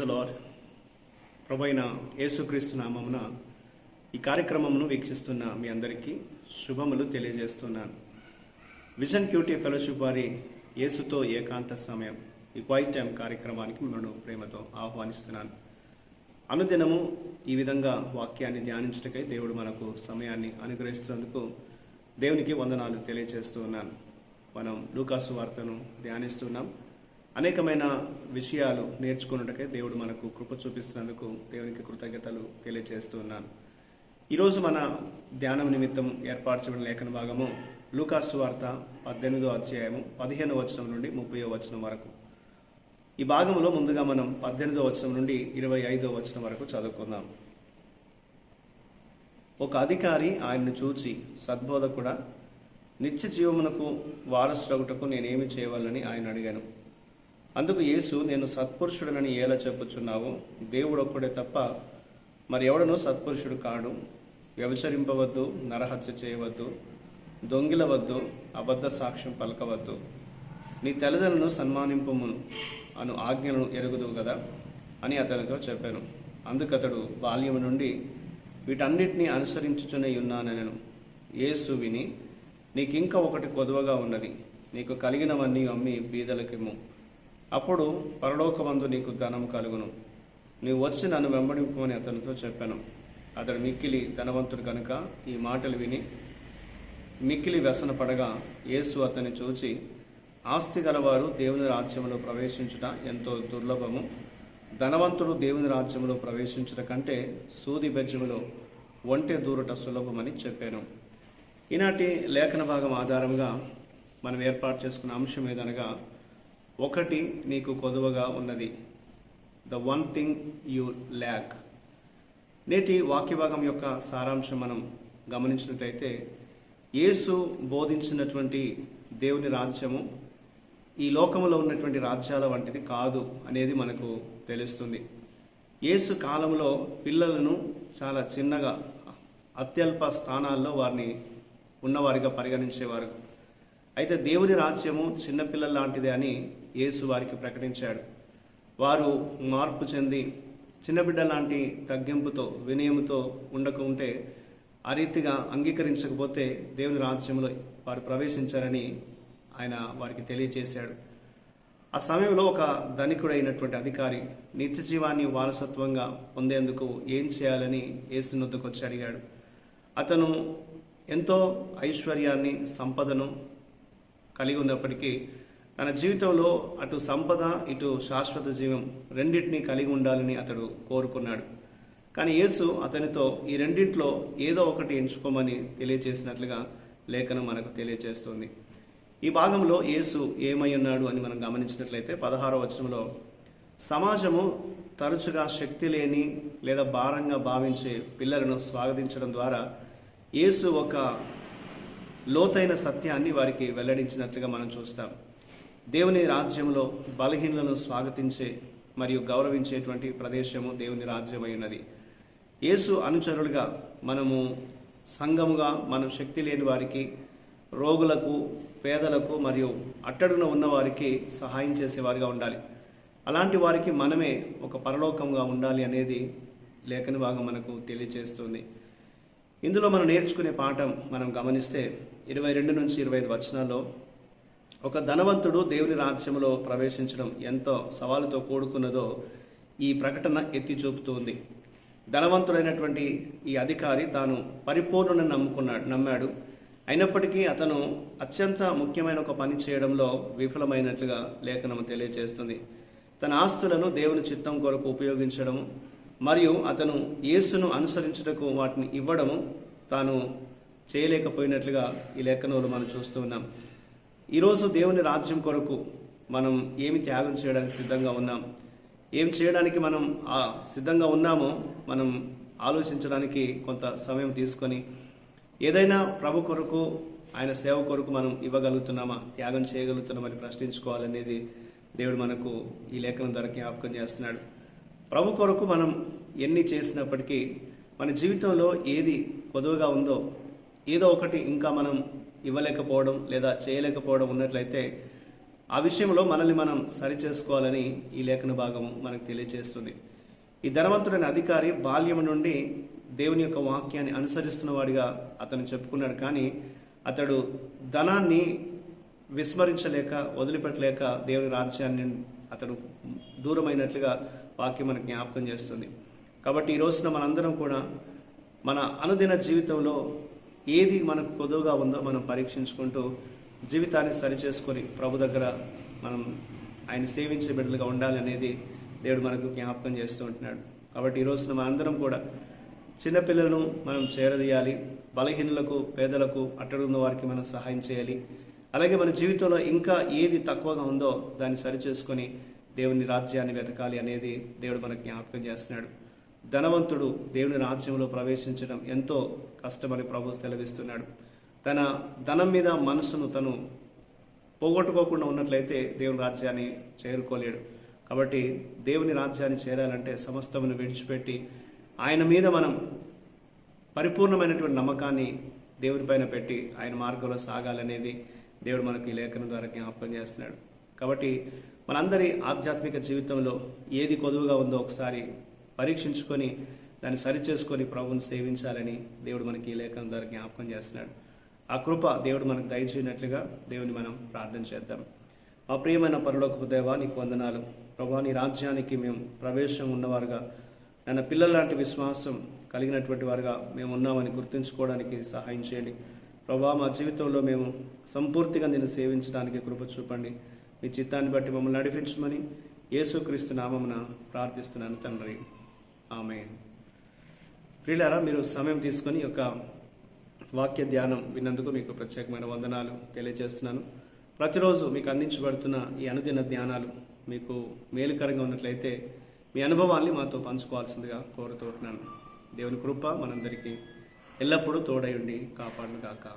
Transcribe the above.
The lord. ప్రభువైన యేసుక్రీస్తు నామమున ఈ కార్యక్రమమును వీక్షిస్తున్న మీ అందరికీ శుభములు తెలియజేస్తున్నాను. విజన్ క్యూటీ ఫెలోషిప్ వారి యేసుతో ఏకాంత సమయం ఈ క్వైట్ టైం కార్యక్రమానికి మిమ్మల్ని ప్రేమతో ఆహ్వానిస్తున్నాను. అనుదినము ఈ విధంగా వాక్యాన్ని ధ్యానించటకై దేవుడు మనకు సమయాన్ని అనుగ్రహిస్తున్నందుకు దేవునికి వందనాలు తెలియజేస్తూ ఉన్నాను. మనం లూకాసు వార్తను ధ్యానిస్తున్నాం. అనేకమైన విషయాలు నేర్చుకున్నట్టుకే దేవుడు మనకు కృప చూపిస్తున్నందుకు దేవునికి కృతజ్ఞతలు తెలియజేస్తూ ఉన్నాను. ఈరోజు మన ధ్యానం నిమిత్తం ఏర్పాటు చేయబడిన లేఖన భాగము లూకాసు వార్త 18వ అధ్యాయము 15వ వచనం నుండి 30వ వచనం వరకు. ఈ భాగంలో ముందుగా మనం 18వ వచనం నుండి 25వ వచనం వరకు చదువుకుందాం. ఒక అధికారి ఆయన్ను చూచి, సద్బోధకుడా, నిత్య జీవమునకు వారసుడగుటకు నేనేమి చేయవాలని ఆయన అడిగాను. అందుకు యేసు, నేను సత్పురుషుడనని ఎలా చెప్పుచున్నావు? దేవుడు ఒక్కడే తప్ప మరి ఎవడనూ సత్పురుషుడు కాడు. వ్యభిచరింపవద్దు, నరహత్య చేయవద్దు, దొంగిలవద్దు, అబద్ధ సాక్ష్యం పలకవద్దు, నీ తల్లిదండ్రులను సన్మానింపమును అను ఆజ్ఞలను ఎరుగుదువు కదా అని అతనితో చెప్పాను. అందుకతడు బాల్యము నుండి వీటన్నిటినీ అనుసరించుచునే ఉన్నానెను. యేసు విని, నీకింక ఒకటి కొదువగా ఉన్నది, నీకు కలిగినవన్నీ అమ్మి బీదలకిమ్ము, అప్పుడు పరలోకమందు నీకు ధనం కలుగును. నీవు వచ్చి నన్ను వెంబడింపమని అతనితో చెప్పాను. అతడు మిక్కిలి ధనవంతుడు కనుక ఈ మాటలు విని మిక్కిలి వ్యసన పడగా, యేసు అతన్ని చూచి, ఆస్తి గలవారు దేవుని రాజ్యంలో ప్రవేశించుట ఎంతో దుర్లభము, ధనవంతుడు దేవుని రాజ్యంలో ప్రవేశించుట కంటే సూది బెజ్జములో ఒంటె దూరుట సులభమని చెప్పాను. ఈనాటి లేఖన భాగం ఆధారంగా మనం ఏర్పాటు చేసుకున్న అంశం ఏదనగా, ఒకటి నీకు కొదువగా ఉన్నది, the one thing you lakh. నేటి వాక్య భాగం యొక్క సారాంశం మనం గమనించినట్లయితే, యేసు బోధించినటువంటి దేవుని రాజ్యము ఈ లోకంలో ఉన్నటువంటి రాజ్యాల వంటిది కాదు అనేది మనకు తెలుస్తుంది. యేసు కాలంలో పిల్లలను చాలా చిన్నగా అత్యల్ప స్థానాల్లో వారిని ఉన్నవారిగా పరిగణించేవారు. అయితే దేవుని రాజ్యము చిన్నపిల్లల లాంటిదే అని యేసు వారికి ప్రకటించాడు. వారు మార్పు చెంది చిన్నబిడ్డ లాంటి తగ్గింపుతో వినయముతో ఉండకుంటే, ఆ రీతిగా అంగీకరించకపోతే దేవుని రాజ్యంలో వారు ప్రవేశించారని ఆయన వారికి తెలియజేశాడు. ఆ సమయంలో ఒక ధనికుడైనటువంటి అధికారి నిత్య జీవాన్ని వారసత్వంగా పొందేందుకు ఏం చేయాలని యేసు వద్దకు వచ్చి అడిగాడు. అతను ఎంతో ఐశ్వర్యాన్ని, సంపదను కలిగి ఉన్నప్పటికీ తన జీవితంలో అటు సంపద, ఇటు శాశ్వత జీవం రెండింటినీ కలిగి ఉండాలని అతడు కోరుకున్నాడు. కానీ యేసు అతనితో ఈ రెండింటిలో ఏదో ఒకటి ఎంచుకోమని తెలియజేసినట్లుగా లేఖనం మనకు తెలియజేస్తుంది. ఈ భాగంలో యేసు ఏమై ఉన్నాడు అని మనం గమనించినట్లయితే 16వ వచనంలో, సమాజము తరచుగా శక్తి లేని లేదా భారంగా భావించే పిల్లలను స్వాగతించడం ద్వారా యేసు ఒక లోతైన సత్యాన్ని వారికి వెల్లడించినట్లుగా మనం చూస్తాం. దేవుని రాజ్యంలో బలహీనలను స్వాగతించే మరియు గౌరవించేటువంటి ప్రదేశము దేవుని రాజ్యం అయి ఉన్నది. యేసు అనుచరులుగా మనము సంఘముగా మనం శక్తి లేని వారికి, రోగులకు, పేదలకు మరియు అట్టడుగున ఉన్న వారికి సహాయం చేసేవారిగా ఉండాలి. అలాంటి వారికి మనమే ఒక పరలోకంగా ఉండాలి అనేది లేఖన భాగం మనకు తెలియజేస్తుంది. ఇందులో మనం నేర్చుకునే పాఠం మనం గమనిస్తే 22 నుంచి 25 వచనాల్లో, ఒక ధనవంతుడు దేవుని రాజ్యంలో ప్రవేశించడం ఎంతో సవాలుతో కూడుకున్నదో ఈ ప్రకటన ఎత్తి చూపుతుంది. ధనవంతుడైనటువంటి ఈ అధికారి తాను పరిపూర్ణను నమ్మాడు. అయినప్పటికీ అతను అత్యంత ముఖ్యమైన ఒక పని చేయడంలో విఫలమైనట్లుగా లేఖనం తెలియజేస్తుంది. తన ఆస్తులను దేవుని చిత్తం కొరకు ఉపయోగించడము మరియు అతను యేసును అనుసరించుటకు వాటిని ఇవ్వడము తాను చేయలేకపోయినట్లుగా ఈ లేఖనంలో మనం చూస్తూ ఉన్నాం. ఈరోజు దేవుని రాజ్యం కొరకు మనం ఏమి త్యాగం చేయడానికి సిద్ధంగా ఉన్నాం, ఏం చేయడానికి మనం సిద్ధంగా ఉన్నామో మనం ఆలోచించడానికి కొంత సమయం తీసుకొని ఏదైనా ప్రభు కొరకు, ఆయన సేవ కొరకు మనం ఇవ్వగలుగుతున్నామా, త్యాగం చేయగలుగుతున్నామని ప్రశ్నించుకోవాలనేది దేవుడు మనకు ఈ లేఖనం ద్వారా జ్ఞాపకం చేస్తున్నాడు. ప్రభు కొరకు మనం ఎన్ని చేసినప్పటికీ మన జీవితంలో ఏది కొదువుగా ఉందో, ఏదో ఒకటి ఇంకా మనం ఇవ్వలేకపోవడం లేదా చేయలేకపోవడం ఉన్నట్లయితే ఆ విషయంలో మనల్ని మనం సరి చేసుకోవాలని ఈ లేఖన భాగం మనకు తెలియజేస్తుంది. ఈ ధనవంతుడైన అధికారి బాల్యం నుండి దేవుని యొక్క వాక్యాన్ని అనుసరిస్తున్న వాడిగా అతను చెప్పుకున్నాడు. కానీ అతడు ధనాన్ని విస్మరించలేక, వదిలిపెట్టలేక దేవుని రాజ్యాన్ని అతడు దూరమైనట్లుగా వాక్యం మనకు జ్ఞాపకం చేస్తుంది. కాబట్టి ఈ రోజున మనందరం కూడా మన అనుదిన జీవితంలో ఏది మనకు కొదువుగా ఉందో మనం పరీక్షించుకుంటూ జీవితాన్ని సరిచేసుకొని ప్రభు దగ్గర మనం ఆయన సేవించే బిడ్డలుగా ఉండాలి అనేది దేవుడు మనకు జ్ఞాపకం చేస్తూ ఉంటున్నాడు. కాబట్టి ఈ రోజున మనందరం కూడా చిన్నపిల్లలను మనం చేరదీయాలి, బలహీనులకు, పేదలకు, అట్టడున్న వారికి మనం సహాయం చేయాలి. అలాగే మన జీవితంలో ఇంకా ఏది తక్కువగా ఉందో దాన్ని సరిచేసుకొని దేవుని రాజ్యాన్ని వెతకాలి అనేది దేవుడు మనకు జ్ఞాపకం చేస్తున్నాడు. ధనవంతుడు దేవుని రాజ్యంలో ప్రవేశించడం ఎంతో కష్టమని ప్రభు సెలవిస్తున్నాడు. తన ధనం మీద మనసును తను పోగొట్టుకోకుండా ఉన్నట్లయితే దేవుని రాజ్యాన్ని చేరుకోలేడు. కాబట్టి దేవుని రాజ్యాన్ని చేరాలంటే సమస్తమును విడిచిపెట్టి ఆయన మీద మనం పరిపూర్ణమైనటువంటి నమ్మకాన్ని దేవుని పైన పెట్టి ఆయన మార్గంలో సాగాలనేది దేవుడు మనకి ఈ లేఖనం ద్వారా జ్ఞాపకం చేస్తున్నాడు. కాబట్టి మనందరి ఆధ్యాత్మిక జీవితంలో ఏది కొదువుగా ఉందో ఒకసారి పరీక్షించుకొని దాన్ని సరిచేసుకొని ప్రభువుని సేవించాలని దేవుడు మనకి ఈ లేఖనం ద్వారా జ్ఞాపకం చేస్తున్నాడు. ఆ కృప దేవుడు మనకు దయచేయనట్లుగా దేవుని మనం ప్రార్థన చేద్దాం. మా ప్రియమైన పరలోకపు దేవా, నీకు వందనాలు ప్రభా. నీ రాజ్యానికి మేము ప్రవేశం ఉన్నవారుగా, నన్న పిల్లల లాంటి విశ్వాసం కలిగినటువంటి వారుగా మేము ఉన్నామని గుర్తుంచుకోవడానికి సహాయం చేయండి ప్రభా. మా జీవితంలో మేము సంపూర్తిగా నిన్ను సేవించడానికి కృప చూపండి. మీ చిత్తాన్ని బట్టి మమ్మల్ని నడిపించమని యేసుక్రీస్తు నామమున ప్రార్థిస్తున్నాను తండ్రి, ఆమేన్. ప్రియులారా, మీరు సమయం తీసుకొని ఈ యొక్క వాక్య ధ్యానం విన్నందుకు మీకు ప్రత్యేకమైన వందనాలు తెలియజేస్తున్నాను. ప్రతిరోజు మీకు అందించబడుతున్న ఈ అనుదిన ధ్యానాలు మీకు మేలుకరంగా ఉన్నట్లయితే మీ అనుభవాల్ని మాతో పంచుకోవాల్సిందిగా కోరుతున్నాను. దేవుని కృప మనందరికీ ఎల్లప్పుడూ తోడై ఉండి కాపాడును గాక.